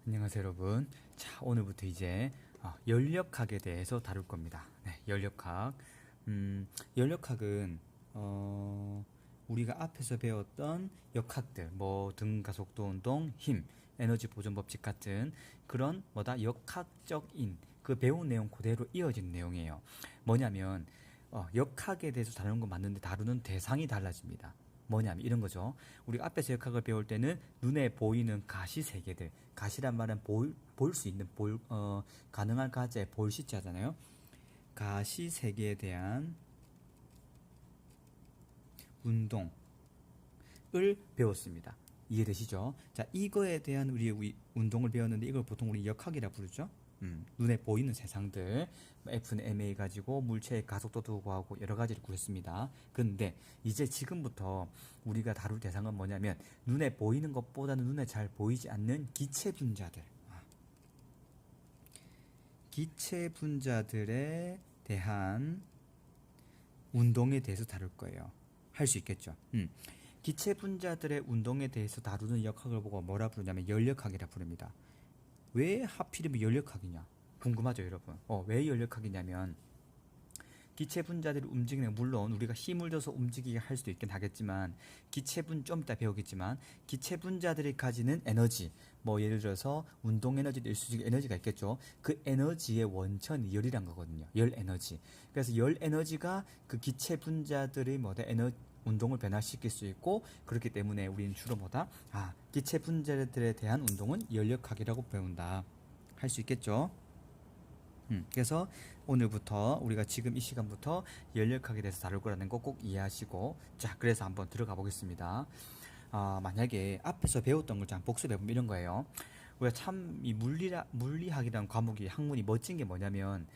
안녕하세요 여러분. 자, 오늘부터 이제 연력학에 대해서 다룰 겁니다. 네, 연력학. 연력학은 우리가 앞에서 배웠던 역학들, 뭐 등가속도 운동, 힘, 에너지 보존 법칙 같은 그런 역학적인 그 배운 내용 그대로 이어진 내용이에요. 뭐냐면 역학에 대해서 다루는 건 맞는데 다루는 대상이 달라집니다. 뭐냐면 이런 거죠. 우리가 앞에서 역학을 배울 때는 눈에 보이는 가시 세계들, 가시란 말은 볼 수 있는 가능한 가제 볼시치 하잖아요. 가시 세계에 대한 운동을 배웠습니다. 이해되시죠? 자, 이거에 대한 우리 운동을 배웠는데 이걸 보통 우리 역학이라 부르죠. 눈에 보이는 세상들, F는 ma 가지고 물체의 가속도도 구하고 여러 가지를 구했습니다. 그런데 이제 지금부터 우리가 다룰 대상은 뭐냐면 눈에 보이는 것보다는 눈에 잘 보이지 않는 기체 분자들, 기체 분자들에 대한 운동에 대해서 다룰 거예요. 할 수 있겠죠. 기체 분자들의 운동에 대해서 다루는 역학을 보고 뭐라 부르냐면 연력학이라 부릅니다. 왜 하필이면 연력학이냐? 궁금하죠, 여러분? 왜 연력학이냐면 기체 분자들이 움직이는, 물론 우리가 힘을 줘서 움직이게 할 수도 있긴 하겠지만 좀 이따 배우겠지만 기체 분자들이 가지는 에너지, 뭐 예를 들어서 운동 에너지도 일수직 에너지가 있겠죠. 그 에너지의 원천이 열이란 거거든요. 열 에너지. 그래서 열 에너지가 그 기체 분자들의 운동을 변화시킬 수 있고, 그렇기 때문에 우리는 주로 기체 분자들에 대한 운동은 연력학이라고 배운다. 할 수 있겠죠. 그래서 오늘부터 우리가 지금 이 시간부터 연력학에 대해서 다룰 거라는 거 꼭 이해하시고, 자, 그래서 한번 들어가 보겠습니다. 만약에 앞에서 배웠던 걸 복습해보면 이런 거예요. 우리가 참 이 물리학이라는 과목이 학문이 멋진 게 뭐냐면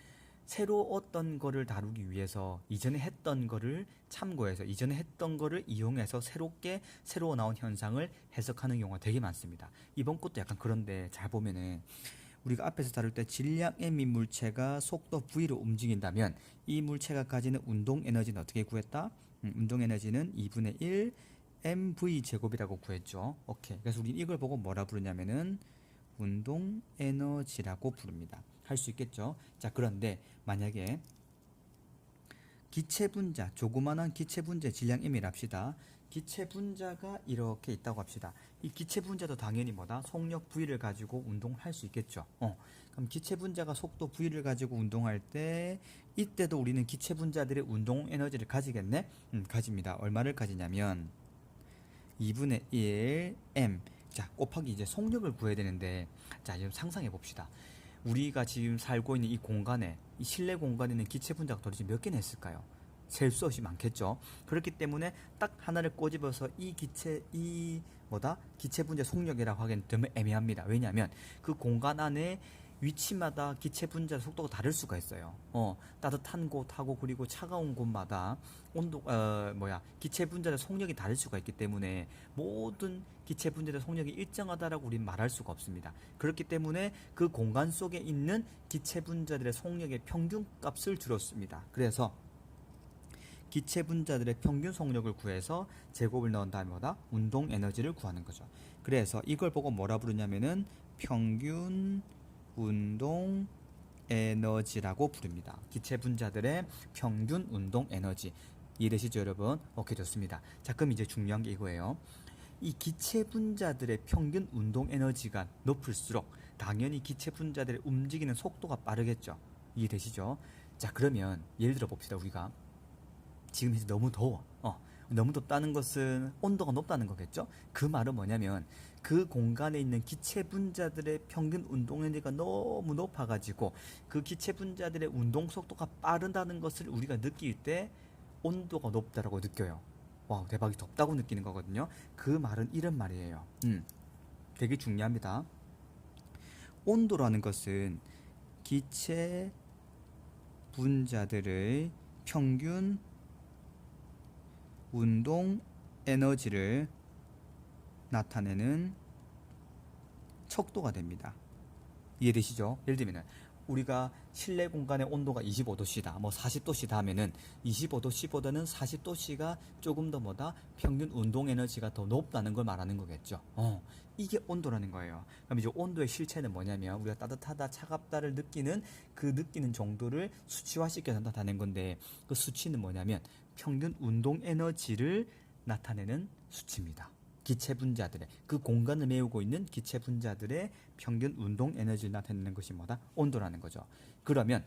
새로 어떤 거를 다루기 위해서 이전에 했던 거를 참고해서 이전에 했던 거를 이용해서 새로 나온 현상을 해석하는 경우가 되게 많습니다. 이번 것도 약간 그런데 잘 보면은 우리가 앞에서 다룰 때 질량 m인 물체가 속도 v로 움직인다면 이 물체가 가지는 운동 에너지는 어떻게 구했다? 운동 에너지는 2분의 1 mv 제곱이라고 구했죠. 오케이. 그래서 우리 이걸 보고 뭐라 부르냐면은 운동 에너지라고 부릅니다. 할 수 있겠죠. 자, 그런데 만약에 기체 분자, 조그만한 기체 분자 질량 m이라 합시다. 기체 분자가 이렇게 있다고 합시다. 이 기체 분자도 당연히 속력 V를 가지고 운동할 수 있겠죠. 그럼 기체 분자가 속도 V를 가지고 운동할 때 이때도 우리는 기체 분자들의 운동 에너지를 가지겠네? 가집니다. 얼마를 가지냐면 2분의 1 m. 자, 곱하기 이제 속력을 구해야 되는데, 자, 지금 상상해 봅시다. 우리가 지금 살고 있는 이 공간에, 이 실내 공간에 있는 기체 분자가 도대체 몇 개나 있을까요? 셀 수 없이 많겠죠. 그렇기 때문에 딱 하나를 꼬집어서 기체 분자 속력이라고 하기엔 좀 애매합니다. 왜냐하면 그 공간 안에 위치마다 기체 분자 속도가 다를 수가 있어요. 따뜻한 곳하고 그리고 차가운 곳마다 기체 분자의 속력이 다를 수가 있기 때문에 모든 기체 분자의 속력이 일정하다라고 우리는 말할 수가 없습니다. 그렇기 때문에 그 공간 속에 있는 기체 분자들의 속력의 평균 값을 들었습니다. 그래서 기체 분자들의 평균 속력을 구해서 제곱을 넣은 다음에 운동 에너지를 구하는 거죠. 그래서 이걸 보고 뭐라 부르냐면은 평균 운동 에너지라고 부릅니다. 기체 분자들의 평균 운동 에너지. 이해되시죠, 여러분? 오케이, 좋습니다. 자, 그럼 이제 중요한 게 이거예요. 이 기체 분자들의 평균 운동 에너지가 높을수록 당연히 기체 분자들의 움직이는 속도가 빠르겠죠. 이해되시죠? 자, 그러면 예를 들어 봅시다. 우리가 지금 이제 너무 더워. 너무 덥다는 것은 온도가 높다는 거겠죠? 그 말은 뭐냐면 그 공간에 있는 기체 분자들의 평균 운동 에너지가 너무 높아가지고 그 기체 분자들의 운동 속도가 빠르다는 것을 우리가 느낄 때 온도가 높다라고 느껴요. 와, 대박이 덥다고 느끼는 거거든요. 그 말은 이런 말이에요. 되게 중요합니다. 온도라는 것은 기체 분자들의 평균 운동 에너지를 나타내는 척도가 됩니다. 이해되시죠? 예를 들면 우리가 실내 공간의 온도가 25도씨다, 뭐 40도씨다 하면은 25도씨보다는 40도씨가 조금 더 뭐다? 평균 운동 에너지가 더 높다는 걸 말하는 거겠죠. 이게 온도라는 거예요. 그럼 이제 온도의 실체는 뭐냐면 우리가 따뜻하다, 차갑다를 느끼는 그 느끼는 정도를 수치화시켜서 나타낸 건데 그 수치는 뭐냐면 평균 운동 에너지를 나타내는 수치입니다. 기체 분자들의 그 공간을 메우고 있는 기체 분자들의 평균 운동 에너지를 나타내는 것이 뭐다? 온도라는 거죠. 그러면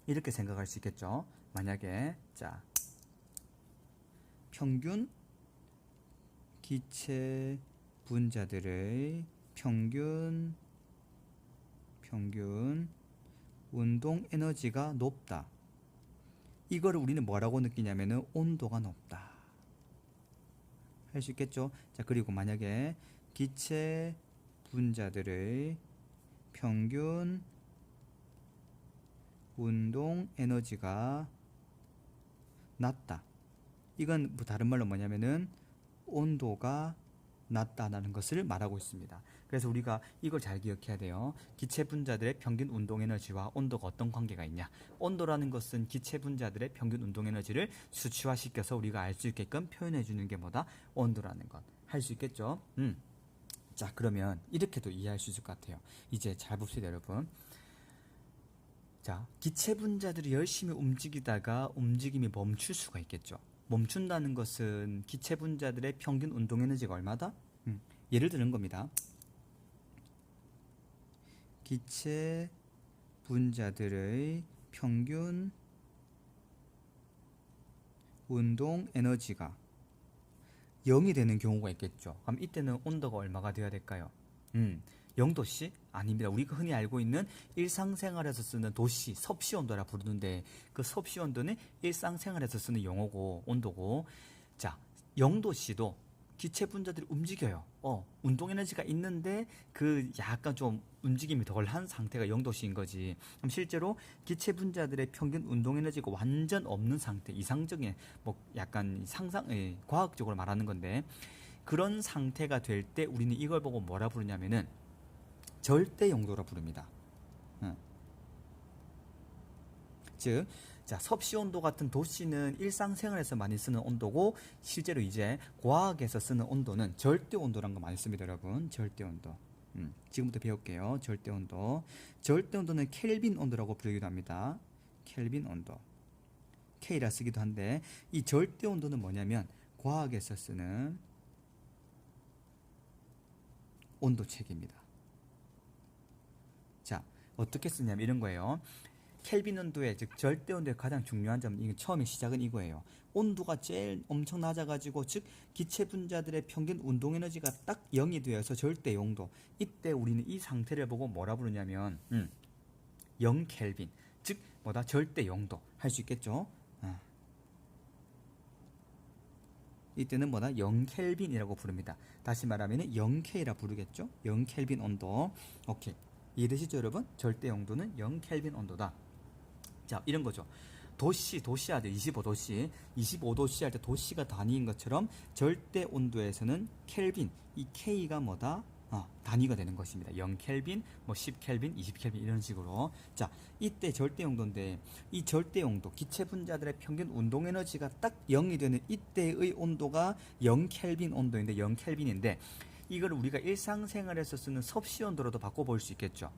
이렇게 생각할 수 있겠죠. 만약에 자 평균 기체 분자들의 평균 운동 에너지가 높다. 이거를 우리는 뭐라고 느끼냐면은 온도가 높다. 할 수 있겠죠. 자, 그리고 만약에 기체 분자들의 평균 운동 에너지가 낮다. 이건 뭐 다른 말로 뭐냐면은 온도가 낮다라는 것을 말하고 있습니다. 그래서 우리가 이걸 잘 기억해야 돼요. 기체 분자들의 평균 운동 에너지와 온도가 어떤 관계가 있냐. 온도라는 것은 기체 분자들의 평균 운동 에너지를 수치화시켜서 우리가 알 수 있게끔 표현해 주는 게 뭐다? 온도라는 것. 할 수 있겠죠? 자, 그러면 이렇게도 이해할 수 있을 것 같아요. 이제 잘 봅시다, 여러분. 자, 기체 분자들이 열심히 움직이다가 움직임이 멈출 수가 있겠죠. 멈춘다는 것은 기체 분자들의 평균 운동 에너지가 얼마다? 예를 드는 겁니다. 기체 분자들의 평균 운동 에너지가 0이 되는 경우가 있겠죠. 그럼 이때는 온도가 얼마가 되어야 될까요? 0도씨? 아닙니다. 우리가 흔히 알고 있는 일상생활에서 쓰는 도씨, 섭씨 온도라 부르는데 그 섭씨 온도는 일상생활에서 쓰는 용어고 온도고, 자 0도씨도 기체 분자들이 움직여요. 운동 에너지가 있는데 그 약간 좀 움직임이 덜한 상태가 0도씨인 거지. 그럼 실제로 기체 분자들의 평균 운동 에너지가 완전 없는 상태, 이상적인 뭐 약간 과학적으로 말하는 건데 그런 상태가 될 때 우리는 이걸 보고 뭐라 부르냐면은 절대 용도라 부릅니다. 즉, 자, 섭씨 온도 같은 도씨는 일상생활에서 많이 쓰는 온도고 실제로 이제 과학에서 쓰는 온도는 절대 온도라는 거 많이 씁니다, 여러분. 절대 온도. 지금부터 배울게요. 절대 온도. 절대 온도는 켈빈 온도라고 부르기도 합니다. 켈빈 온도. K라 쓰기도 한데 이 절대 온도는 뭐냐면 과학에서 쓰는 온도책입니다. 자, 어떻게 쓰냐면 이런 거예요. 켈빈 온도의 즉 절대 온도의 가장 중요한 점, 이게 처음에 시작은 이거예요. 온도가 제일 엄청 낮아가지고 즉 기체 분자들의 평균 운동 에너지가 딱 0이 되어서 절대 용도. 이때 우리는 이 상태를 보고 뭐라 부르냐면 0 켈빈, 즉 뭐다? 절대 용도 할 수 있겠죠. 이때는 뭐다? 0 켈빈이라고 부릅니다. 다시 말하면 0K라 부르겠죠. 0 켈빈 온도. 오케이. 이해되시죠, 여러분? 절대 용도는 0 켈빈 온도다. 자, 이런 거죠. 도씨 하죠. 25도씨. 25도씨 할 때 도씨가 단위인 것처럼 절대 온도에서는 켈빈, 이 K가 뭐다? 단위가 되는 것입니다. 0 켈빈, 뭐 10 켈빈, 20 켈빈 이런 식으로. 자, 이때 절대 용도인데 이 절대 용도, 기체 분자들의 평균 운동 에너지가 딱 0이 되는 이때의 온도가 0 켈빈 온도인데 0 켈빈인데 이걸 우리가 일상생활에서 쓰는 섭씨 온도로도 바꿔볼 수 있겠죠.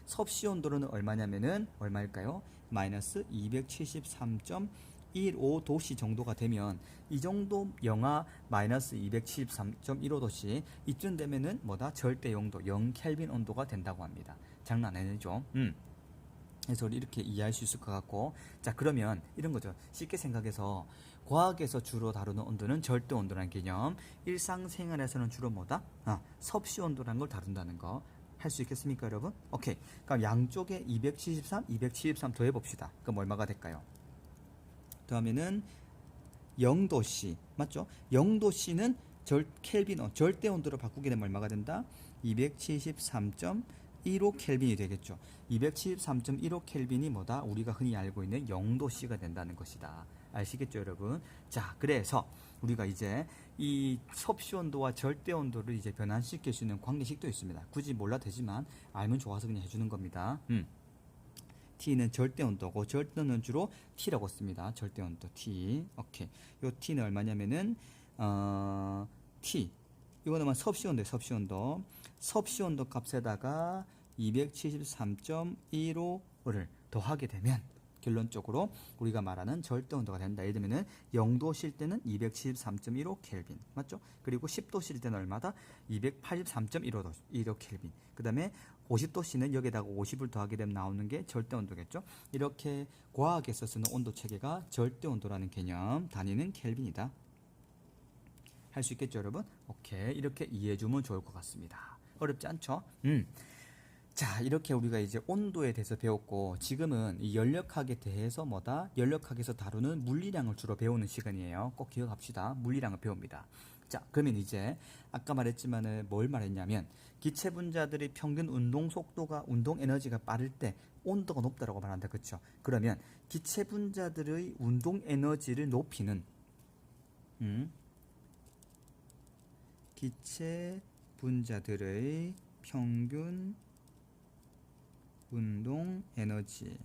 섭씨 온도로는 얼마냐면은 얼마일까요? 마이너스 273.15도씨 정도가 되면 이 정도 영하 마이너스 273.15도씨 이쯤 되면은 뭐다? 절대 용도 0 켈빈 온도가 된다고 합니다. 장난 아니죠? 그래서 우리 이렇게 이해할 수 있을 것 같고, 자, 그러면 이런 거죠. 쉽게 생각해서 과학에서 주로 다루는 온도는 절대 온도라는 개념, 일상생활에서는 주로 뭐다? 섭씨 온도라는 걸 다룬다는 거. 할 수 있겠습니까, 여러분? 오케이. 그럼 양쪽에 273 더해봅시다. 그럼 얼마가 될까요? 더하면은 0도씨, 맞죠? 0도씨는 켈빈, 절대 온도로 바꾸게 되면 얼마가 된다? 273.15 켈빈이 되겠죠. 273.15 켈빈이 뭐다? 우리가 흔히 알고 있는 0도씨가 된다는 것이다. 아시겠죠, 여러분? 자, 그래서 우리가 이제 이 섭씨 온도와 절대 온도를 이제 변환시킬 수 있는 관계식도 있습니다. 굳이 몰라도 되지만 알면 좋아서 그냥 해주는 겁니다. T는 절대 온도고 절대온도는 주로 T라고 씁니다. 절대 온도 T. 오케이. 요 T는 얼마냐면은 T. 이거는 섭씨 온도예요. 섭씨 온도. 섭씨 온도 값에다가 273.15를 더하게 되면 결론적으로 우리가 말하는 절대 온도가 된다. 예를 들면은 0도실 때는 273.15 켈빈. 맞죠? 그리고 10도실 때는 얼마다? 283.15도 1호 켈빈. 그다음에 50도씨는 여기다가 50을 더하게 되면 나오는 게 절대 온도겠죠? 이렇게 과학에서 쓰는 온도 체계가 절대 온도라는 개념, 단위는 켈빈이다. 할 수 있겠죠, 여러분? 오케이. 이렇게 이해해 주면 좋을 것 같습니다. 어렵지 않죠? 자, 이렇게 우리가 이제 온도에 대해서 배웠고, 지금은 이 연력학에 대해서 연력학에서 다루는 물리량을 주로 배우는 시간이에요. 꼭 기억합시다. 물리량을 배웁니다. 자, 그러면 이제 아까 말했지만은 뭘 말했냐면 기체 분자들의 평균 운동 속도가 운동 에너지가 빠를 때 온도가 높다라고 말한다. 그렇죠? 그러면 기체 분자들의 운동 에너지를 높이는 기체 분자들의 평균 운동 에너지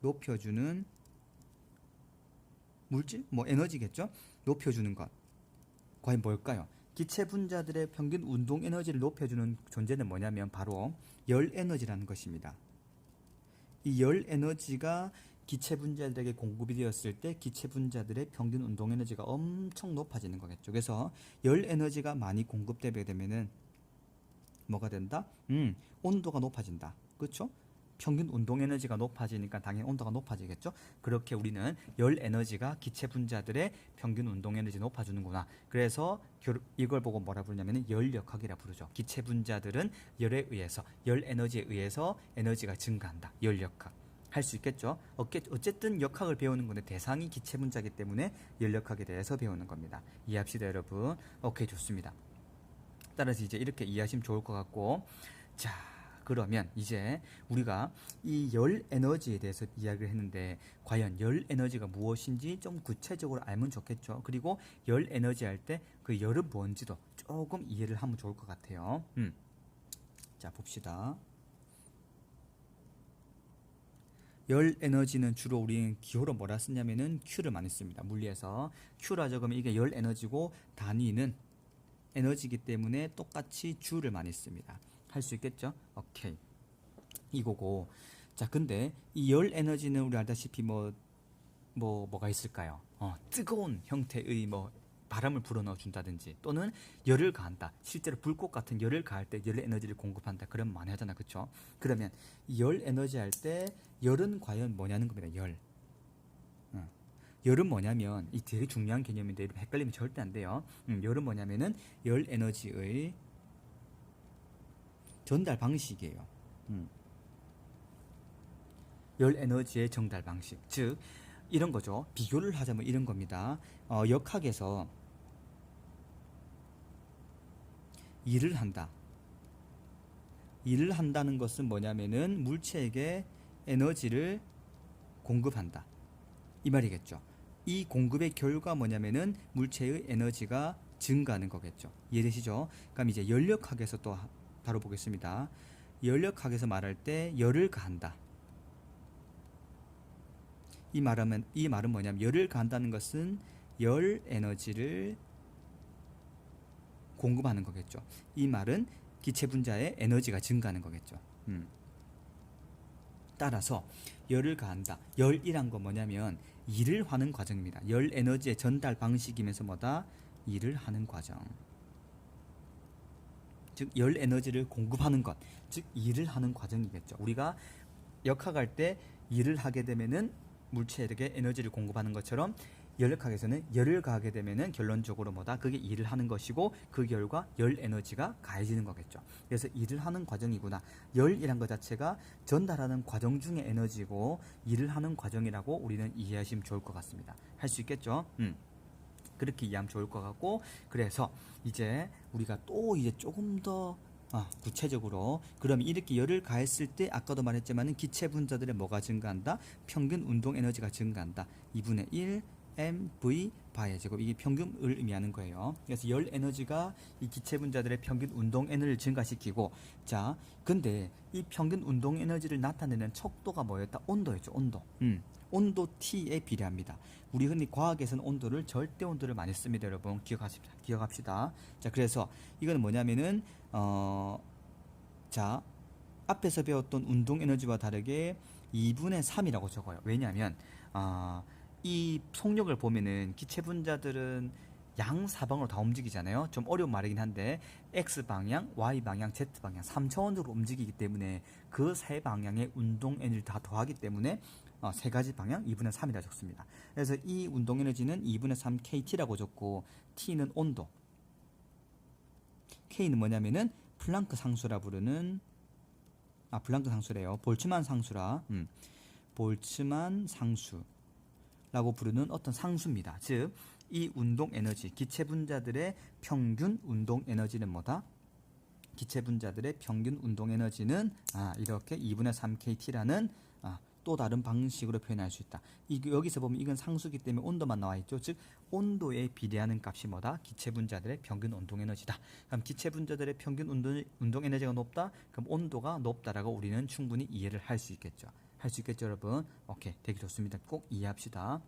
높여주는 물질? 에너지겠죠? 높여주는 것. 과연 뭘까요? 기체 분자들의 평균 운동 에너지를 높여주는 존재는 뭐냐면 바로 열 에너지라는 것입니다. 이 열 에너지가 기체 분자들에게 공급이 되었을 때 기체 분자들의 평균 운동 에너지가 엄청 높아지는 거겠죠. 그래서 열 에너지가 많이 공급되게 되면은 뭐가 된다? 온도가 높아진다. 그렇죠? 평균 운동 에너지가 높아지니까 당연히 온도가 높아지겠죠? 그렇게 우리는 열 에너지가 기체 분자들의 평균 운동 에너지 높아주는구나. 그래서 이걸 보고 뭐라 부르냐면 열역학이라 부르죠. 기체 분자들은 열에 의해서, 열 에너지에 의해서 에너지가 증가한다. 열역학. 할 수 있겠죠? 어쨌든 역학을 배우는 건데 대상이 기체 분자이기 때문에 열역학에 대해서 배우는 겁니다. 이해합시다, 여러분. 오케이, 좋습니다. 따라서 이제 이렇게 이해하시면 좋을 것 같고, 자, 그러면 이제 우리가 이 열 에너지에 대해서 이야기를 했는데 과연 열 에너지가 무엇인지 좀 구체적으로 알면 좋겠죠. 그리고 열 에너지 할 때 그 열은 뭔지도 조금 이해를 하면 좋을 것 같아요. 자, 봅시다. 열 에너지는 주로 우리는 기호로 뭐라 쓰냐면은 Q를 많이 씁니다. 물리에서 Q라 적으면 이게 열 에너지고 단위는 에너지이기 때문에 똑같이 Joule를 많이 씁니다. 할 수 있겠죠? 오케이. 이거고. 자, 근데 이 열 에너지는 우리 알다시피 뭐가 있을까요? 뜨거운 형태의 바람을 불어넣어 준다든지 또는 열을 가한다. 실제로 불꽃 같은 열을 가할 때 열의 에너지를 공급한다. 그러면 많이 하잖아. 그렇죠? 그러면 이 열 에너지 할 때 열은 과연 뭐냐는 겁니다. 열. 열은 뭐냐면 이 되게 중요한 개념인데 헷갈리면 절대 안 돼요. 열은 뭐냐면은 열 에너지의 전달 방식이에요. 열 에너지의 전달 방식. 즉 이런 거죠. 비교를 하자면 이런 겁니다. 역학에서 일을 한다. 일을 한다는 것은 뭐냐면은 물체에게 에너지를 공급한다. 이 말이겠죠. 이 공급의 결과 뭐냐면은 물체의 에너지가 증가하는 거겠죠. 이해되시죠? 그럼 이제 열역학에서 또 다뤄보겠습니다. 열역학에서 말할 때 열을 가한다. 이 말은 뭐냐면 열을 가한다는 것은 열 에너지를 공급하는 거겠죠. 이 말은 기체 분자의 에너지가 증가하는 거겠죠. 따라서 열을 가한다. 열이란 건 뭐냐면 일을 하는 과정입니다. 열 에너지의 전달 방식이면서 일을 하는 과정. 즉 열 에너지를 공급하는 것, 즉 일을 하는 과정이겠죠. 우리가 역학할 때 일을 하게 되면은 물체에게 에너지를 공급하는 것처럼 열역학에서는 열을 가하게 되면은 결론적으로 그게 일을 하는 것이고 그 결과 열 에너지가 가해지는 거겠죠. 그래서 일을 하는 과정이구나. 열이란 것 자체가 전달하는 과정 중의 에너지고 일을 하는 과정이라고 우리는 이해하시면 좋을 것 같습니다. 할 수 있겠죠? 그렇게 이해하면 좋을 것 같고, 그래서 이제 우리가 또 이제 조금 더 구체적으로 그럼 이렇게 열을 가했을 때 아까도 말했지만은 기체 분자들의 뭐가 증가한다? 평균 운동 에너지가 증가한다. 2분의 1 mv 바의 제곱, 이게 평균을 의미하는 거예요. 그래서 열 에너지가 이 기체 분자들의 평균 운동 에너지를 증가시키고, 자, 근데 이 평균 운동 에너지를 나타내는 척도가 뭐였다? 온도였죠. 온도. 온도 T에 비례합니다. 우리 흔히 과학에서는 온도를 절대 온도를 많이 씁니다, 여러분. 기억합시다. 자, 그래서 이거는 뭐냐면은 자, 앞에서 배웠던 운동 에너지와 다르게 2분의 3이라고 적어요. 왜냐하면 이 속력을 보면은 기체 분자들은 양사방으로 다 움직이잖아요. 좀 어려운 말이긴 한데 X방향, Y방향, Z방향 3차원적으로 움직이기 때문에 그 세 방향의 운동 에너지를 다 더하기 때문에 세 가지 방향 2분의 3이라 적습니다. 그래서 이 운동 에너지는 2분의 3 KT라고 적고, T는 온도, K는 뭐냐면은 플랑크 상수라 부르는, 플랑크 상수래요. 볼츠만 상수라, 볼츠만 상수라고 부르는 어떤 상수입니다. 즉, 이 운동 에너지, 기체 분자들의 평균 운동 에너지는 뭐다? 기체 분자들의 평균 운동 에너지는 이렇게 2분의 3 KT라는 또 다른 방식으로 표현할 수 있다. 여기서 보면 이건 상수기 때문에 온도만 나와 있죠. 즉 온도에 비례하는 값이 뭐다? 기체 분자들의 평균 운동 에너지다. 그럼 기체 분자들의 평균 운동 에너지가 높다? 그럼 온도가 높다라고 우리는 충분히 이해를 할 수 있겠죠. 여러분. 오케이, 되게 좋습니다. 꼭 이해합시다.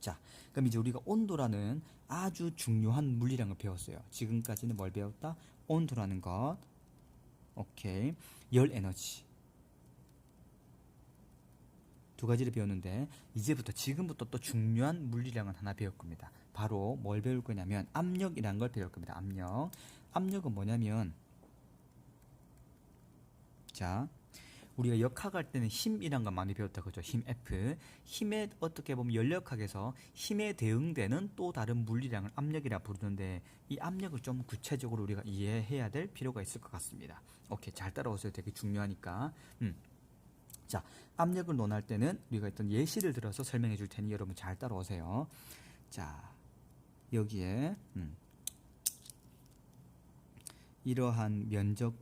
자, 그럼 이제 우리가 온도라는 아주 중요한 물리량을 배웠어요. 지금까지는 뭘 배웠다? 온도라는 것. 오케이. 열 에너지. 두 가지를 배웠는데, 지금부터 또 중요한 물리량을 하나 배울 겁니다. 바로 뭘 배울 거냐면 압력이라는 걸 배울 겁니다. 압력은 뭐냐면, 자, 우리가 역학할 때는 힘이란 걸 많이 배웠다, 그죠? 힘 F. 힘에 어떻게 보면 연력학에서 힘에 대응되는 또 다른 물리량을 압력이라 부르는데, 이 압력을 좀 구체적으로 우리가 이해해야 될 필요가 있을 것 같습니다. 오케이, 잘 따라오세요. 되게 중요하니까. 자, 압력을 논할 때는 우리가 어떤 예시를 들어서 설명해 줄 테니 여러분 잘 따라오세요. 자, 여기에 이러한 면적이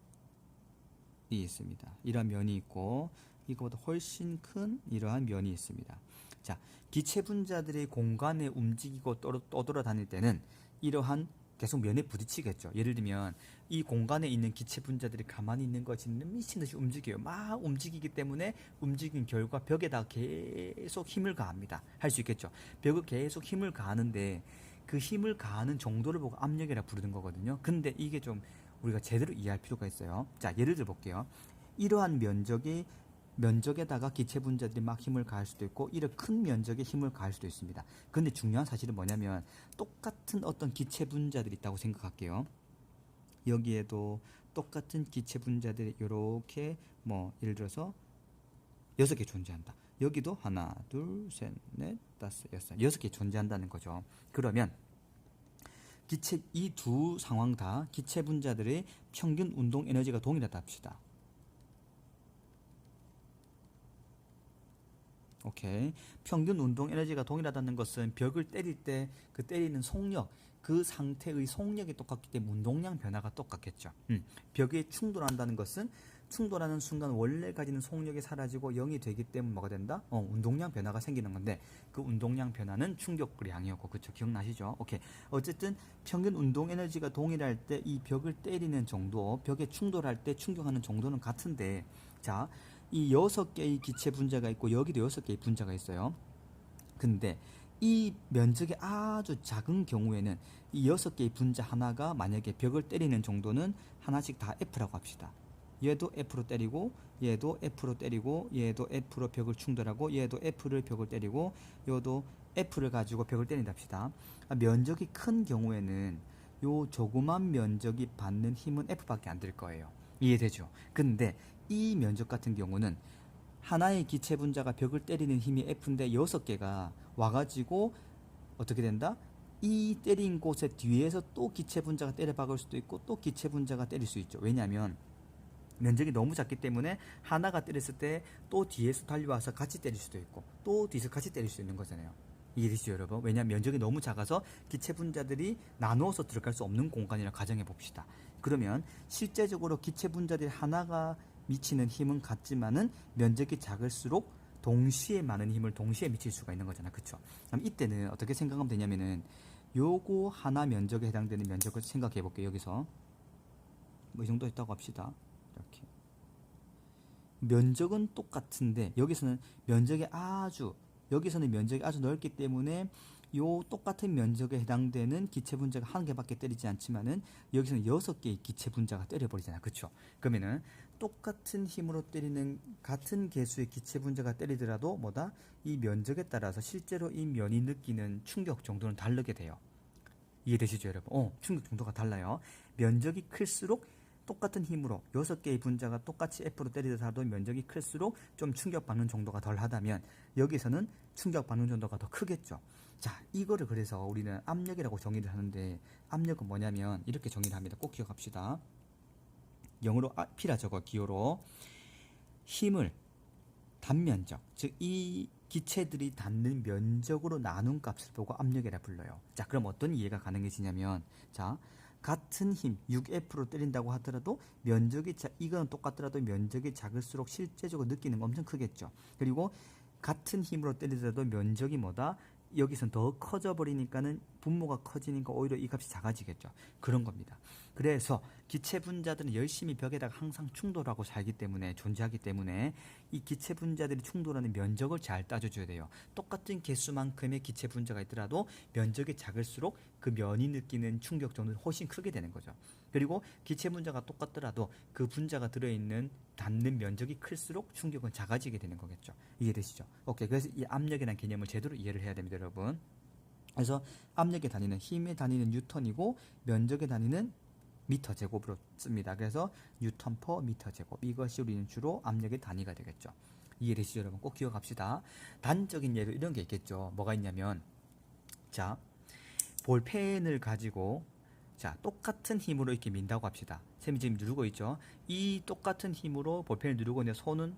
있습니다. 이러한 면이 있고, 이거보다 훨씬 큰 이러한 면이 있습니다. 자, 기체 분자들이 공간에 움직이고 떠돌아다닐 때는 이러한 계속 면에 부딪히겠죠. 예를 들면 이 공간에 있는 기체 분자들이 가만히 있는 것이는 미친 듯이 움직여요. 막 움직이기 때문에 움직인 결과 벽에다 계속 힘을 가합니다. 할 수 있겠죠. 벽을 계속 힘을 가하는데 그 힘을 가하는 정도를 보고 압력이라 부르는 거거든요. 근데 이게 좀 우리가 제대로 이해할 필요가 있어요. 자, 예를 들어 볼게요. 이러한 면적에다가 기체 분자들이 막 힘을 가할 수도 있고, 이런 큰 면적에 힘을 가할 수도 있습니다. 근데 중요한 사실은 뭐냐면 똑같은 어떤 기체 분자들이 있다고 생각할게요. 여기에도 똑같은 기체 분자들이 이렇게 예를 들어서 6개 존재한다. 여기도 하나, 둘, 셋, 넷, 다섯, 여섯, 6개 존재한다는 거죠. 그러면 이 두 상황 다 기체 분자들의 평균 운동 에너지가 동일하다 합시다. 오케이. 평균 운동 에너지가 동일하다는 것은 벽을 때릴 때 그 때리는 속력, 그 상태의 속력이 똑같기 때문에 운동량 변화가 똑같겠죠. 벽에 충돌한다는 것은 충돌하는 순간 원래 가지는 속력이 사라지고 0이 되기 때문에 뭐가 된다? 운동량 변화가 생기는 건데, 그 운동량 변화는 충격량이었고, 그쵸? 기억나시죠? 오케이. 어쨌든 평균 운동 에너지가 동일할 때 이 벽을 때리는 정도, 벽에 충돌할 때 충격하는 정도는 같은데, 자, 이 6개의 기체 분자가 있고 여기도 6개의 분자가 있어요. 근데 이 면적이 아주 작은 경우에는 이 6개의 분자 하나가 만약에 벽을 때리는 정도는 하나씩 다 F라고 합시다. 얘도 F로 때리고, 얘도 F로 때리고, 얘도 F로 벽을 충돌하고, 얘도 F를 벽을 때리고, 얘도 F를 가지고 벽을 때린다 합시다. 면적이 큰 경우에는 요 조그만 면적이 받는 힘은 F밖에 안 될 거예요. 이해되죠? 근데 이 면적 같은 경우는 하나의 기체 분자가 벽을 때리는 힘이 F인데 6개가 와가지고 어떻게 된다? 이 때린 곳에 뒤에서 또 기체 분자가 때려 박을 수도 있고, 또 기체 분자가 때릴 수 있죠. 왜냐하면 면적이 너무 작기 때문에 하나가 때렸을 때 또 뒤에서 달려와서 같이 때릴 수도 있고, 또 뒤에서 같이 때릴 수 있는 거잖아요. 이해되시죠, 여러분? 왜냐하면 면적이 너무 작아서 기체 분자들이 나누어서 들어갈 수 없는 공간이라 가정해 봅시다. 그러면 실제적으로 기체 분자들이 하나가 미치는 힘은 같지만은 면적이 작을수록 동시에 많은 힘을 동시에 미칠 수가 있는 거잖아. 그쵸? 그럼 이때는 어떻게 생각하면 되냐면은 요거 하나 면적에 해당되는 면적을 생각해 볼게요. 여기서 뭐 이 정도 있다고 합시다. 이렇게 면적은 똑같은데 여기서는 면적이 아주 넓기 때문에 요 똑같은 면적에 해당되는 기체 분자가 한 개밖에 때리지 않지만은 여기서는 6개의 기체 분자가 때려버리잖아. 그쵸? 그러면은 똑같은 힘으로 때리는 같은 개수의 기체 분자가 때리더라도 뭐다? 이 면적에 따라서 실제로 이 면이 느끼는 충격 정도는 다르게 돼요. 이해되시죠, 여러분? 충격 정도가 달라요. 면적이 클수록 똑같은 힘으로 6개의 분자가 똑같이 F로 때리더라도 면적이 클수록 좀 충격받는 정도가 덜 하다면 여기서는 충격받는 정도가 더 크겠죠. 자, 이거를 그래서 우리는 압력이라고 정의를 하는데 압력은 뭐냐면 이렇게 정의를 합니다. 꼭 기억합시다. 영어로 P라 적어 기호로 힘을 단면적, 즉 이 기체들이 닿는 면적으로 나눈 값을 보고 압력이라 불러요. 자, 그럼 어떤 이해가 가능해지냐면 자, 같은 힘 6F로 때린다고 하더라도 이건 똑같더라도 면적이 작을수록 실제적으로 느끼는 거 엄청 크겠죠. 그리고 같은 힘으로 때리더라도 면적이 뭐다? 여기선 더 커져 버리니까는 분모가 커지니까 오히려 이 값이 작아지겠죠. 그런 겁니다. 그래서 기체 분자들은 열심히 벽에다가 항상 충돌하고 존재하기 때문에 이 기체 분자들이 충돌하는 면적을 잘 따져줘야 돼요. 똑같은 개수만큼의 기체 분자가 있더라도 면적이 작을수록 그 면이 느끼는 충격 정도는 훨씬 크게 되는 거죠. 그리고 기체 분자가 똑같더라도 그 분자가 들어있는 닿는 면적이 클수록 충격은 작아지게 되는 거겠죠. 이해되시죠? 오케이. 그래서 이 압력이라는 개념을 제대로 이해를 해야 됩니다, 여러분. 그래서 압력의 단위는 힘의 단위는 뉴턴이고 면적의 단위는 미터 제곱으로 씁니다. 그래서 뉴턴 퍼 미터 제곱. 이것이 우리는 주로 압력의 단위가 되겠죠. 이해되시죠, 여러분? 꼭 기억합시다. 단적인 예로 이런 게 있겠죠. 뭐가 있냐면 자, 볼펜을 가지고 자, 똑같은 힘으로 이렇게 민다고 합시다. 쌤이 지금 누르고 있죠. 이 똑같은 힘으로 볼펜을 누르고 있는데 손은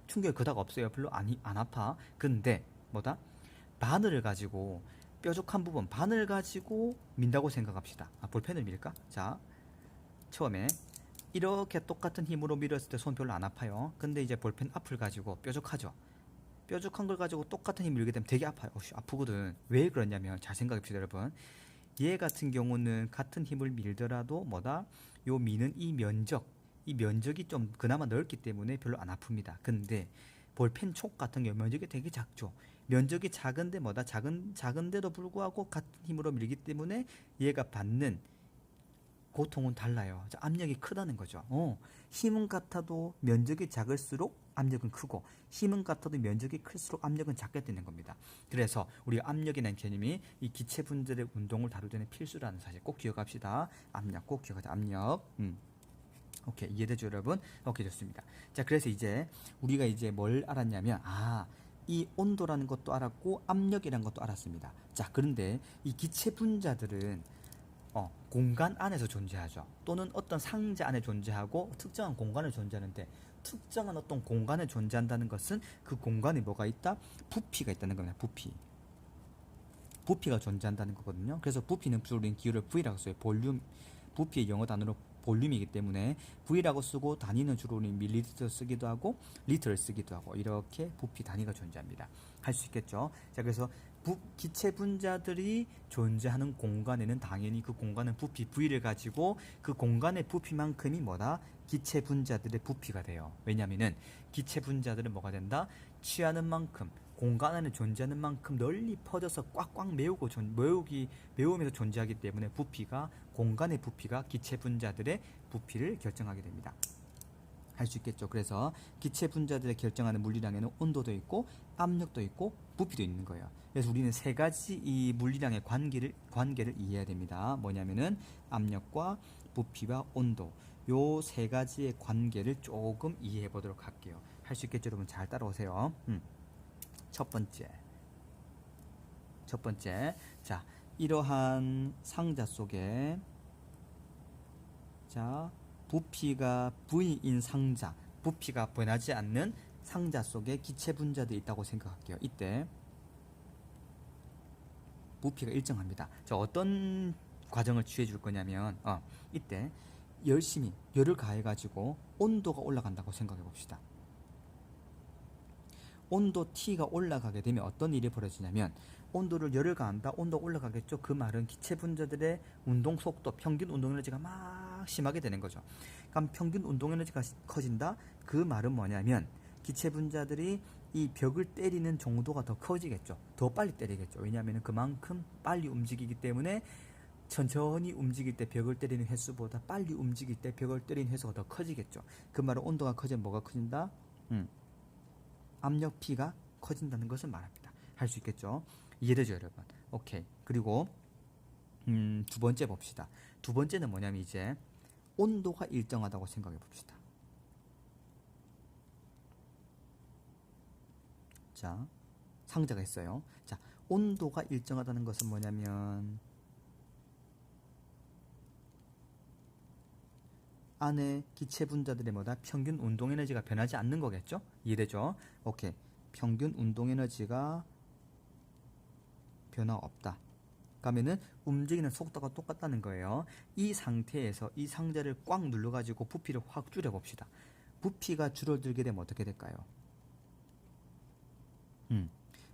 충격이 그닥 없어요. 별로 안 아파. 근데 뭐다? 바늘을 가지고 뾰족한 부분 바늘 가지고 민다고 생각합시다. 볼펜을 밀까? 자, 처음에 이렇게 똑같은 힘으로 밀었을 때 손 별로 안 아파요. 근데 이제 볼펜 앞을 가지고 뾰족하죠. 뾰족한 걸 가지고 똑같은 힘을 밀게 되면 되게 아파요. 아프거든. 왜 그러냐면 잘 생각해봅시다, 여러분. 얘 같은 경우는 같은 힘을 밀더라도 뭐다? 요 미는 이 면적이 좀 그나마 넓기 때문에 별로 안 아픕니다. 근데 볼펜 촉 같은 경우 면적이 되게 작죠. 면적이 작은데 뭐다? 작은데도 불구하고 같은 힘으로 밀기 때문에 얘가 받는 고통은 달라요. 압력이 크다는 거죠. 힘은 같아도 면적이 작을수록 압력은 크고 힘은 같아도 면적이 클수록 압력은 작게 되는 겁니다. 그래서 우리가 압력이라는 개념이 이 기체 분자의 운동을 다룰 때는 필수라는 사실 꼭 기억합시다. 압력 꼭 기억하자. 압력. 오케이, 이해되죠, 여러분? 오케이, 좋습니다. 자, 그래서 이제 우리가 이제 뭘 알았냐면 이 온도라는 것도 알았고 압력이라는 것도 알았습니다. 자, 그런데 이 기체 분자들은 공간 안에서 존재하죠. 또는 어떤 상자 안에 존재하고 특정한 공간에 존재하는데 특정한 어떤 공간에 존재한다는 것은 그 공간에 뭐가 있다? 부피가 있다는 겁니다. 부피가 존재한다는 거거든요. 그래서 부피는 우리는 기호를 V라고 써요. 볼륨, 부피의 영어 단어로 볼륨이기 때문에 V라고 쓰고 단위는 주로 우리 밀리리터 쓰기도 하고 리터를 쓰기도 하고 이렇게 부피 단위가 존재합니다. 할 수 있겠죠. 자, 그래서 기체 분자들이 존재하는 공간에는 당연히 그 공간은 부피 V를 가지고 그 공간의 부피만큼이 뭐다? 기체 분자들의 부피가 돼요. 왜냐면은 기체 분자들은 뭐가 된다? 취하는 만큼 공간 안에 존재하는 만큼 널리 퍼져서 꽉꽉 메우면서 존재하기 때문에 공간의 부피가 기체 분자들의 부피를 결정하게 됩니다. 할 수 있겠죠. 그래서 기체 분자들의 결정하는 물리량에는 온도도 있고 압력도 있고 부피도 있는 거예요. 그래서 우리는 세 가지 이 물리량의 관계를 이해해야 됩니다. 뭐냐면은 압력과 부피와 온도, 요 세 가지의 관계를 조금 이해해 보도록 할게요. 할 수 있겠죠, 여러분? 잘 따라오세요. 첫 번째, 자, 이러한 상자 속에 자, 부피가 V인 상자, 부피가 변하지 않는 상자 속에 기체 분자들이 있다고 생각할게요. 이때 부피가 일정합니다. 자, 어떤 과정을 취해 줄 거냐면 이때 열심히 열을 가해 가지고 온도가 올라간다고 생각해 봅시다. 온도 T가 올라가게 되면 어떤 일이 벌어지냐면 온도를 열을 가한다. 온도가 올라가겠죠. 그 말은 기체 분자들의 운동 속도, 평균 운동 에너지가 막 심하게 되는 거죠. 그럼 평균 운동 에너지가 커진다. 그 말은 뭐냐면 기체 분자들이 이 벽을 때리는 정도가 더 커지겠죠. 더 빨리 때리겠죠. 왜냐하면 그만큼 빨리 움직이기 때문에 천천히 움직일 때 벽을 때리는 횟수보다 빨리 움직일 때 벽을 때리는 횟수가 더 커지겠죠. 그 말은 온도가 커지면 뭐가 커진다? 압력 P가 커진다는 것을 말합니다. 할 수 있겠죠? 이해되죠, 여러분? 오케이. 그리고 두 번째 봅시다. 두 번째는 뭐냐면 이제 온도가 일정하다고 생각해 봅시다. 자, 상자가 있어요. 자, 온도가 일정하다는 것은 뭐냐면 안에 기체 분자들의 뭐다? 평균 운동 에너지가 변하지 않는 거겠죠? 이해되죠? 오케이. 평균 운동 에너지가 변화 없다. 그러면은 움직이는 속도가 똑같다는 거예요. 이 상태에서 이 상자를 꽉 눌러가지고 부피를 확 줄여봅시다. 부피가 줄어들게 되면 어떻게 될까요?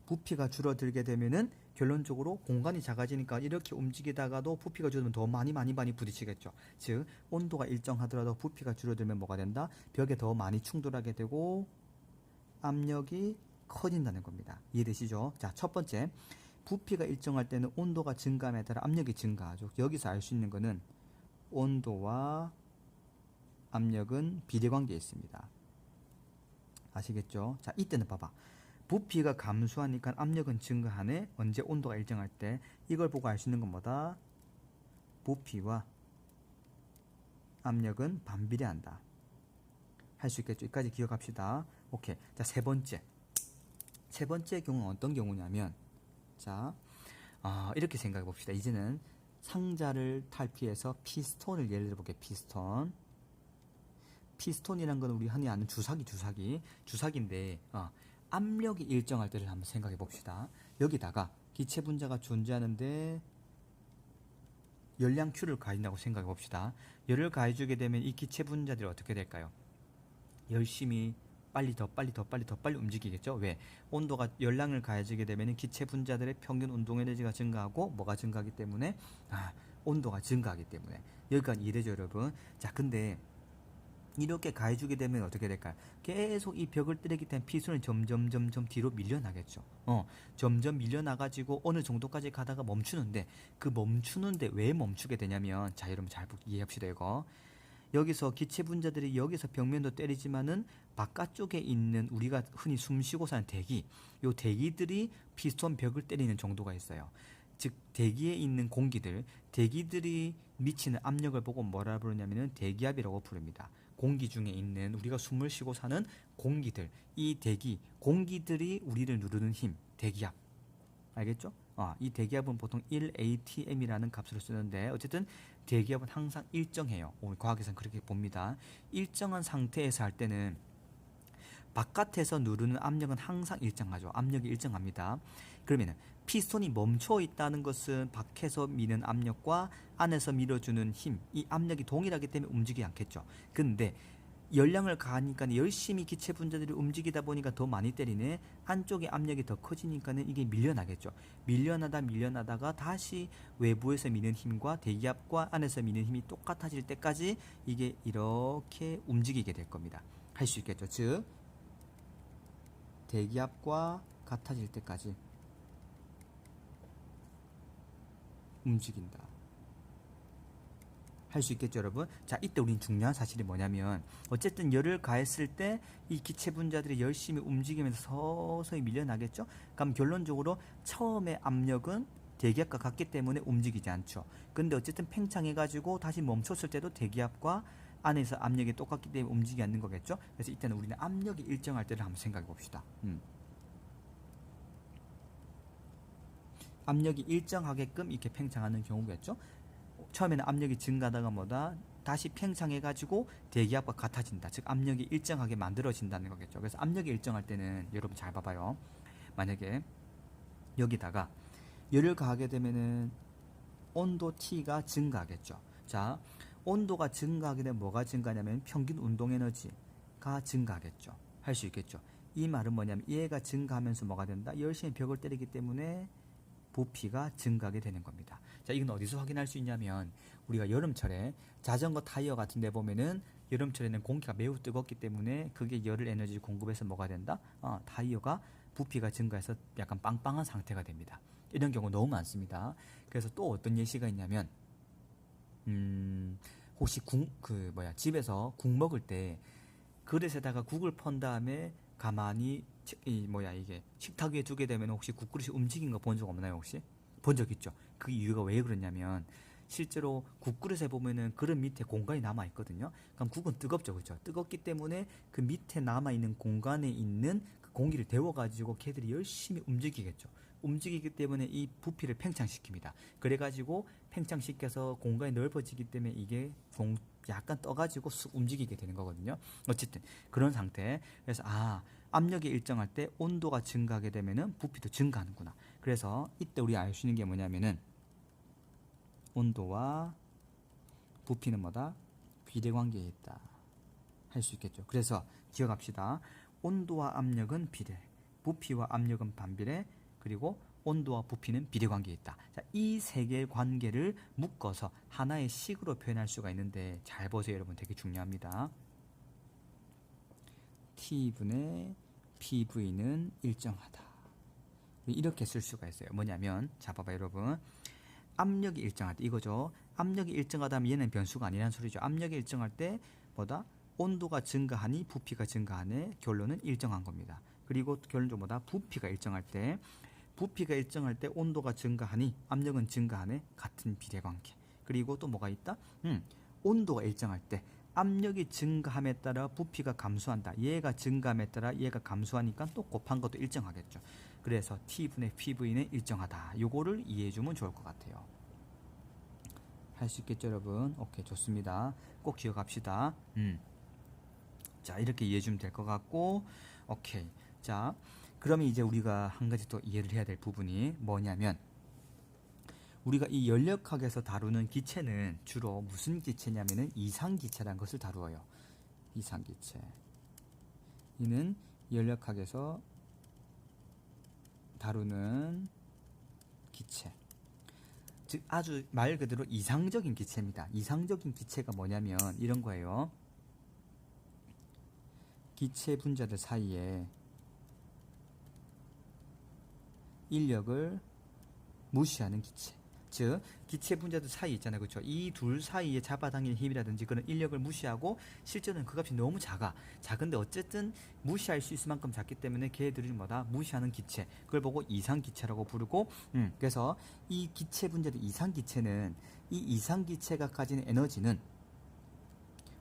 부피가 줄어들게 되면은 결론적으로 공간이 작아지니까 이렇게 움직이다가도 부피가 줄어들면 더 많이 부딪히겠죠. 즉 온도가 일정하더라도 부피가 줄어들면 뭐가 된다? 벽에 더 많이 충돌하게 되고 압력이 커진다는 겁니다. 이해되시죠? 자, 첫 번째, 부피가 일정할 때는 온도가 증가함에 따라 압력이 증가하죠. 여기서 알 수 있는 거는 온도와 압력은 비례관계에 있습니다. 아시겠죠? 자, 이때는 봐봐. 부피가 감소하니까 압력은 증가하네. 언제? 온도가 일정할 때. 이걸 보고 알 수 있는 건 뭐다? 부피와 압력은 반비례한다. 할 수 있겠죠? 여기까지 기억합시다. 오케이. 자, 세 번째 경우는 어떤 경우냐면, 자, 이렇게 생각해 봅시다. 이제는 상자를 탈피해서 피스톤을 예를 들어 볼게요. 피스톤이란 건 우리 흔히 아는 주사기인데, 압력이 일정할 때를 한번 생각해 봅시다. 여기다가 기체 분자가 존재하는데 열량 Q를 가진다고 생각해 봅시다. 열을 가해주게 되면 이 기체 분자들이 어떻게 될까요? 열심히 더 빨리 움직이겠죠. 왜? 온도가 열량을 가해주게 되면 기체 분자들의 평균 운동 에너지가 증가하고 뭐가 증가하기 때문에? 온도가 증가하기 때문에. 여기까지 이해되죠, 여러분? 자, 근데 이렇게 가해주게 되면 어떻게 될까요? 계속 이 벽을 때리기 때문에 피수는 점점 뒤로 밀려나겠죠. 점점 밀려나가지고 어느 정도까지 가다가 멈추는데, 그 멈추는데 왜 멈추게 되냐면, 자, 여러분 잘 이해합시다. 이거 여기서 기체 분자들이 여기서 벽면도 때리지만은 바깥쪽에 있는 우리가 흔히 숨쉬고 사는 대기, 요 대기들이 피스톤 벽을 때리는 정도가 있어요. 즉 대기에 있는 대기들이 미치는 압력을 보고 뭐라 부르냐면은 대기압이라고 부릅니다. 공기 중에 있는 우리가 숨을 쉬고 사는 공기들, 이 공기들이 우리를 누르는 힘, 대기압. 알겠죠? 이 대기압은 보통 1atm이라는 값으로 쓰는데, 어쨌든 대기압은 항상 일정해요. 오늘 과학에서는 그렇게 봅니다. 일정한 상태에서 할 때는 바깥에서 누르는 압력은 항상 일정하죠. 압력이 일정합니다. 그러면은 피스톤이 멈춰 있다는 것은 밖에서 미는 압력과 안에서 밀어주는 힘, 이 압력이 동일하기 때문에 움직이지 않겠죠. 근데 열량을 가하니까 열심히 기체 분자들이 움직이다 보니까 더 많이 때리네. 안쪽에 압력이 더 커지니까는 이게 밀려나겠죠. 밀려나다가 다시 외부에서 미는 힘과 대기압과 안에서 미는 힘이 똑같아질 때까지 이게 이렇게 움직이게 될 겁니다. 할 수 있겠죠. 즉 대기압과 같아질 때까지 움직인다. 할 수 있겠죠, 여러분? 자, 이때 우린 중요한 사실이 뭐냐면, 어쨌든 열을 가했을 때 이 기체 분자들이 열심히 움직이면서 서서히 밀려나겠죠? 그럼 결론적으로 처음에 압력은 대기압과 같기 때문에 움직이지 않죠. 근데 어쨌든 팽창해가지고 다시 멈췄을 때도 대기압과 안에서 압력이 똑같기 때문에 움직이지 않는 거겠죠? 그래서 이때는 우리는 압력이 일정할 때를 한번 생각해 봅시다. 압력이 일정하게끔 이렇게 팽창하는 경우겠죠. 처음에는 압력이 증가하다가 뭐다? 다시 팽창해가지고 대기압과 같아진다. 즉 압력이 일정하게 만들어진다는 거겠죠. 그래서 압력이 일정할 때는 여러분 잘 봐봐요. 만약에 여기다가 열을 가하게 되면은 온도 T가 증가하겠죠. 자, 온도가 증가하게 되면 뭐가 증가하냐면 평균 운동 에너지가 증가하겠죠. 할 수 있겠죠. 이 말은 뭐냐면 얘가 증가하면서 뭐가 된다? 열심히 벽을 때리기 때문에 부피가 증가하게 되는 겁니다. 자, 이건 어디서 확인할 수 있냐면 우리가 여름철에 자전거 타이어 같은 데 보면은 여름철에는 공기가 매우 뜨겁기 때문에 그게 열을 에너지 공급해서 뭐가 된다? 타이어가 부피가 증가해서 약간 빵빵한 상태가 됩니다. 이런 경우 너무 많습니다. 그래서 또 어떤 예시가 있냐면 혹시 집에서 국 먹을 때 그릇에다가 국을 펀 다음에 가만히 이게 식탁 위에 두게 되면 혹시 국그릇이 움직인 거 본 적 없나요? 혹시 본 적 있죠? 그 이유가 왜 그러냐면 실제로 국그릇에 보면은 그릇 밑에 공간이 남아 있거든요. 그럼 국은 뜨겁죠, 그렇죠? 뜨겁기 때문에 그 밑에 남아 있는 공간에 있는 그 공기를 데워 가지고 걔들이 열심히 움직이겠죠. 움직이기 때문에 이 부피를 팽창시킵니다. 그래가지고 팽창시켜서 공간이 넓어지기 때문에 이게 약간 떠가지고 쑥 움직이게 되는 거거든요. 어쨌든 그런 상태. 그래서 압력이 일정할 때 온도가 증가하게 되면은 부피도 증가하는구나. 그래서 이때 우리 알 수 있는 게 뭐냐면은 온도와 부피는 뭐다? 비례관계에 있다. 할 수 있겠죠. 그래서 기억합시다. 온도와 압력은 비례, 부피와 압력은 반비례, 그리고 온도와 부피는 비례관계에 있다. 자, 이 세 개의 관계를 묶어서 하나의 식으로 표현할 수가 있는데 잘 보세요, 여러분. 되게 중요합니다. T분의 PV는 일정하다. 이렇게 쓸 수가 있어요. 뭐냐면 자, 봐봐 여러분. 압력이 일정하다 이거죠. 압력이 일정하다면 얘는 변수가 아니라는 소리죠. 압력이 일정할 때 뭐다? 온도가 증가하니 부피가 증가하네. 결론은 일정한 겁니다. 그리고 결론적으로 뭐다? 부피가 일정할 때 온도가 증가하니 압력은 증가하네. 같은 비례관계. 그리고 또 뭐가 있다? 온도가 일정할 때 압력이 증가함에 따라 부피가 감소한다. 얘가 증가함에 따라 얘가 감소하니까 또 곱한 것도 일정하겠죠. 그래서 T분의 PV는 일정하다. 요거를 이해해주면 좋을 것 같아요. 할 수 있겠죠, 여러분? 오케이, 좋습니다. 꼭 기억합시다. 자, 이렇게 이해해주면 될 것 같고, 오케이. 자, 그러면 이제 우리가 한 가지 또 이해를 해야 될 부분이 뭐냐면, 우리가 이 연력학에서 다루는 기체는 주로 무슨 기체냐면은 이상기체라는 것을 다루어요. 이상기체. 이는 연력학에서 다루는 기체. 즉 아주 말 그대로 이상적인 기체입니다. 이상적인 기체가 뭐냐면 이런 거예요. 기체 분자들 사이에 인력을 무시하는 기체. 즉 기체 분자들 사이 있잖아요, 그렇죠? 이 둘 사이에 잡아당기는 힘이라든지 그런 인력을 무시하고 실제로는 그 값이 너무 작은데 어쨌든 무시할 수 있을 만큼 작기 때문에 걔들이 뭐다? 무시하는 기체. 그걸 보고 이상기체라고 부르고, 그래서 이 기체 분자들 이상기체는 이 이상기체가 가진 에너지는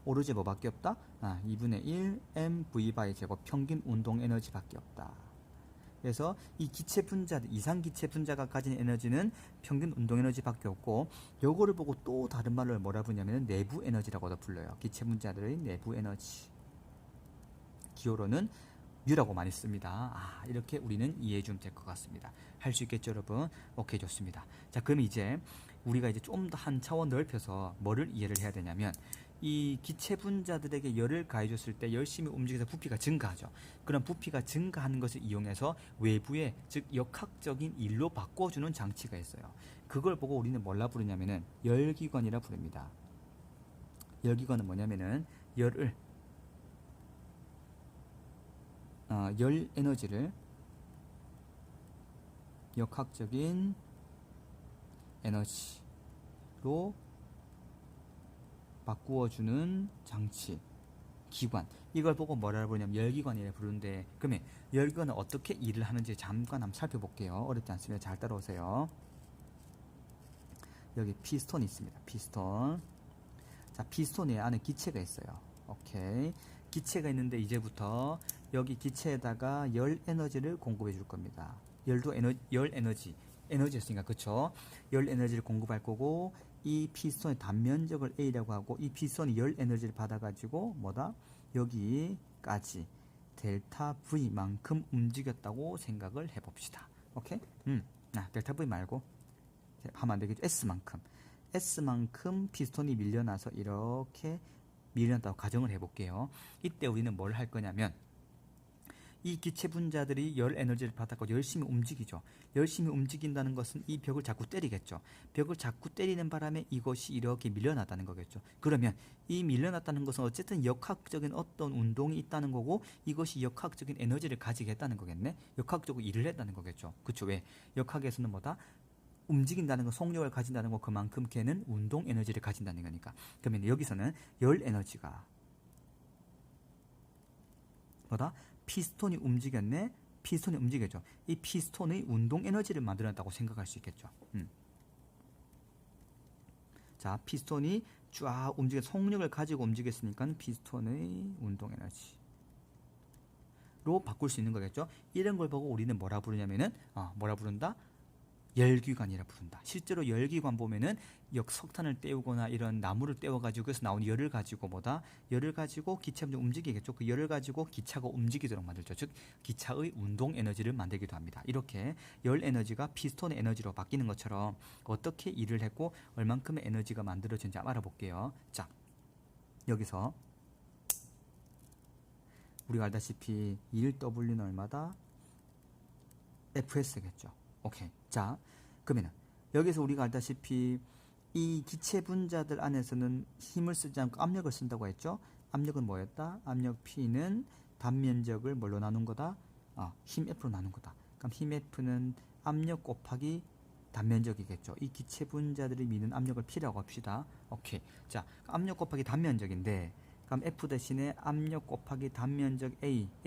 오로지 뭐밖에 없다? 2분의 1 mv/의 제곱 평균 운동 에너지밖에 없다. 그래서 이 기체 분자들, 이상 기체 분자가 가진 에너지는 평균 운동 에너지밖에 없고, 요거를 보고 또 다른 말로 뭐라 부르냐면 내부 에너지라고도 불러요. 기체 분자들의 내부 에너지. 기호로는 U라고 많이 씁니다. 이렇게 우리는 이해해 주면 될 것 같습니다. 할 수 있겠죠, 여러분? 오케이, 좋습니다. 자, 그럼 이제 우리가 이제 좀 더 한 차원 넓혀서 뭐를 이해를 해야 되냐면, 이 기체 분자들에게 열을 가해줬을 때 열심히 움직여서 부피가 증가하죠. 그럼 부피가 증가하는 것을 이용해서 외부에, 즉 역학적인 일로 바꿔주는 장치가 있어요. 그걸 보고 우리는 뭐라 부르냐면은 열기관이라 부릅니다. 열기관은 뭐냐면은 열 에너지를 역학적인 에너지로 바꾸어주는 장치, 기관. 이걸 보고 뭐라 부르냐면 열기관이라 부르는데, 그러면 열기관은 어떻게 일을 하는지 잠깐 한번 살펴볼게요. 어렵지 않습니다. 잘 따라오세요. 여기 피스톤이 있습니다. 피스톤. 자, 피스톤에 안에 기체가 있어요. 오케이. 기체가 있는데 이제부터 여기 기체에다가 열 에너지를 공급해 줄 겁니다. 열 에너지였으니까, 그쵸? 열 에너지를 공급할 거고, 이 피스톤의 단면적을 A라고 하고, 이 피스톤이 열 에너지를 받아가지고 뭐다? 여기까지 델타 V만큼 움직였다고 생각을 해봅시다. 오케이? 델타 V 말고 하면 안 되겠죠? S만큼 피스톤이 밀려나서 이렇게 밀려났다고 가정을 해볼게요. 이때 우리는 뭘 할 거냐면, 이 기체 분자들이 열 에너지를 받았고 열심히 움직이죠. 열심히 움직인다는 것은 이 벽을 자꾸 때리겠죠. 벽을 자꾸 때리는 바람에 이것이 이렇게 밀려났다는 거겠죠. 그러면 이 밀려났다는 것은 어쨌든 역학적인 어떤 운동이 있다는 거고 이것이 역학적인 에너지를 가지겠다는 거겠네. 역학적으로 일을 했다는 거겠죠. 그렇죠. 왜? 역학에서는 뭐다? 움직인다는 거, 속력을 가진다는 거, 그만큼 걔는 운동 에너지를 가진다는 거니까. 그러면 여기서는 열 에너지가 뭐다? 피스톤이 움직였네. 피스톤이 움직였죠. 이 피스톤의 운동 에너지를 만들었다고 생각할 수 있겠죠. 자, 피스톤이 쫙 움직여 속력을 가지고 움직였으니까 피스톤의 운동 에너지로 바꿀 수 있는 거겠죠. 이런 걸 보고 우리는 뭐라 부르냐면은 뭐라 부른다? 열기관이라 부른다. 실제로 열기관 보면은 석탄을 떼우거나 이런 나무를 떼워가지고 그래서 나온 열을 가지고 뭐다? 열을 가지고 기체가 움직이겠죠. 그 열을 가지고 기차가 움직이도록 만들죠. 즉 기차의 운동 에너지를 만들기도 합니다. 이렇게 열 에너지가 피스톤의 에너지로 바뀌는 것처럼 어떻게 일을 했고 얼만큼의 에너지가 만들어진지 알아볼게요. 자, 여기서 우리가 알다시피 1W는 얼마다? FS겠죠. 오케이. 자, 그러면 여기서 우리가 알다시피 이 기체 분자들 안에서는 힘을 쓰지 않고 압력을 쓴다고 했죠. 압력은 뭐였다? 압력 P는 단면적을 뭘로 나눈 거다? 힘 F로 나눈 거다. 그럼 힘 F는 압력 곱하기 단면적이겠죠. 이 기체 분자들이 미는 압력을 P라고 합시다. 오케이. 자, 압력 곱하기 단면적인데 그럼 F 대신에 압력 곱하기 단면적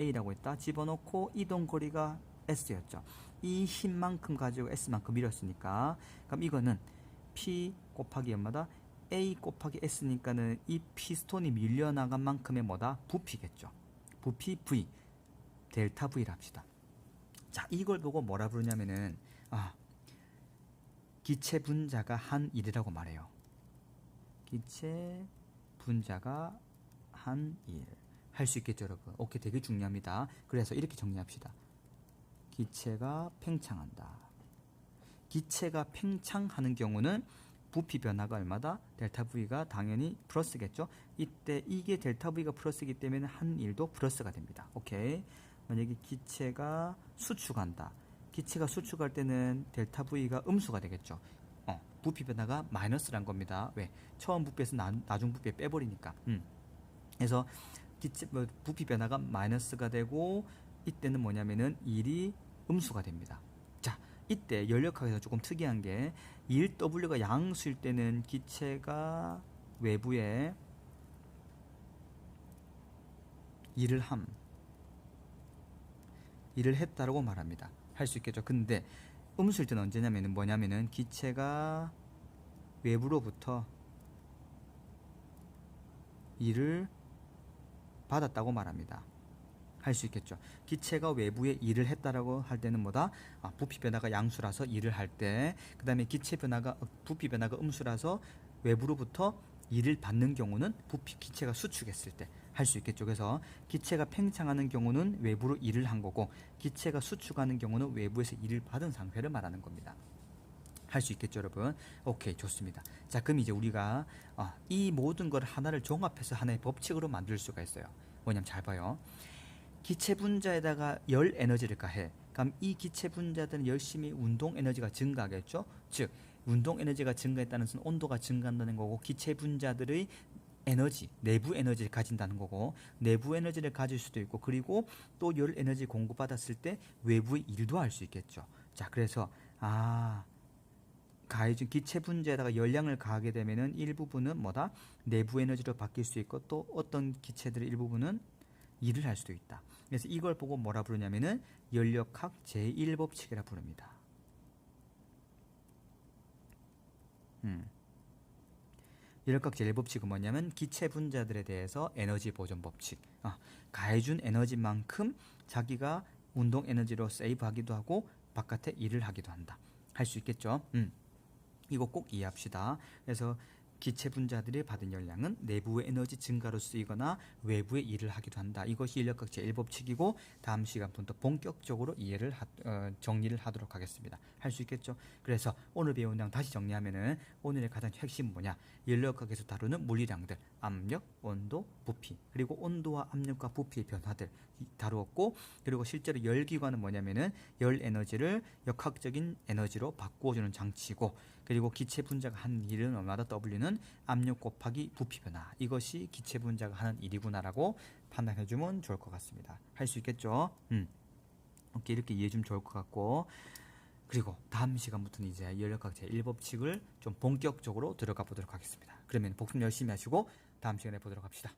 A라고 했다. 집어넣고 이동거리가 S였죠. 이 힘만큼 가지고 S만큼 밀었으니까 그럼 이거는 P 곱하기 얼마다? A 곱하기 S니까는 이 피스톤이 밀려나간 만큼의 뭐다? 부피겠죠. 부피 V 델타 V라 합시다. 자, 이걸 보고 뭐라 부르냐면은 기체 분자가 한 일이라고 말해요. 기체 분자가 한 일 할 수 있겠죠, 여러분. 오케이, 되게 중요합니다. 그래서 이렇게 정리합시다. 기체가 팽창한다. 기체가 팽창하는 경우는 부피 변화가 얼마다? 델타 V가 당연히 플러스겠죠. 이때 이게 델타 V가 플러스이기 때문에 한 일도 플러스가 됩니다. 오케이. 만약에 기체가 수축한다. 기체가 수축할 때는 델타 V가 음수가 되겠죠. 부피 변화가 마이너스란 겁니다. 왜? 처음 부피에서 나중 부피에 빼버리니까. 그래서 부피 변화가 마이너스가 되고 이때는 뭐냐면은 1이 음수가 됩니다. 자, 이때 연력학에서 조금 특이한 게 1W가 양수일 때는 기체가 외부에 일을 했다라고 말합니다. 할 수 있겠죠. 근데 음수일 때는 언제냐면은 뭐냐면은 기체가 외부로부터 일을 받았다고 말합니다. 할 수 있겠죠. 기체가 외부에 일을 했다라고 할 때는 뭐다? 부피 변화가 양수라서 일을 할 때, 그 다음에 부피 변화가 음수라서 외부로부터 일을 받는 경우는 기체가 수축했을 때 할 수 있겠죠. 그래서 기체가 팽창하는 경우는 외부로 일을 한 거고 기체가 수축하는 경우는 외부에서 일을 받은 상태를 말하는 겁니다. 할 수 있겠죠, 여러분? 오케이, 좋습니다. 자, 그럼 이제 우리가 이 모든 걸 하나를 종합해서 하나의 법칙으로 만들 수가 있어요. 뭐냐면 잘 봐요. 기체 분자에다가 열 에너지를 가해. 그럼 이 기체 분자들은 열심히 운동 에너지가 증가하겠죠. 즉 운동 에너지가 증가했다는 것은 온도가 증가한다는 거고 기체 분자들의 에너지, 내부 에너지를 가진다는 거고 내부 에너지를 가질 수도 있고 그리고 또 열 에너지 공급받았을 때 외부의 일도 할 수 있겠죠. 자, 그래서 가해준 기체 분자에다가 열량을 가하게 되면은 일부분은 뭐다? 내부 에너지로 바뀔 수 있고 또 어떤 기체들의 일부분은 일을 할 수도 있다. 그래서 이걸 보고 뭐라 부르냐면은 연력학 제1법칙이라 부릅니다. 연력학 제1법칙은 뭐냐면 기체 분자들에 대해서 에너지 보존 법칙. 가해준 에너지만큼 자기가 운동 에너지로 세이브하기도 하고 바깥에 일을 하기도 한다. 할 수 있겠죠. 이거 꼭 이해합시다. 그래서 기체 분자들이 받은 열량은 내부의 에너지 증가로 쓰이거나 외부의 일을 하기도 한다. 이것이 인력학 제1법칙이고 다음 시간부터 본격적으로 정리를 하도록 하겠습니다. 할 수 있겠죠. 그래서 오늘 배운 내용 다시 정리하면은 오늘의 가장 핵심은 뭐냐? 연력학에서 다루는 물리량들, 압력, 온도, 부피, 그리고 온도와 압력과 부피의 변화들 다루었고, 그리고 실제로 열기관은 뭐냐면은 열 에너지를 역학적인 에너지로 바꾸어주는 장치고, 그리고 기체 분자가 하는 일은 얼마다 W는 압력 곱하기 부피 변화, 이것이 기체 분자가 하는 일이구나라고 판단해주면 좋을 것 같습니다. 할 수 있겠죠? 이렇게 이해해주면 좋을 것 같고, 그리고 다음 시간부터는 이제 연력학 제1법칙을 좀 본격적으로 들어가 보도록 하겠습니다. 그러면 복습 열심히 하시고 다음 시간에 보도록 합시다.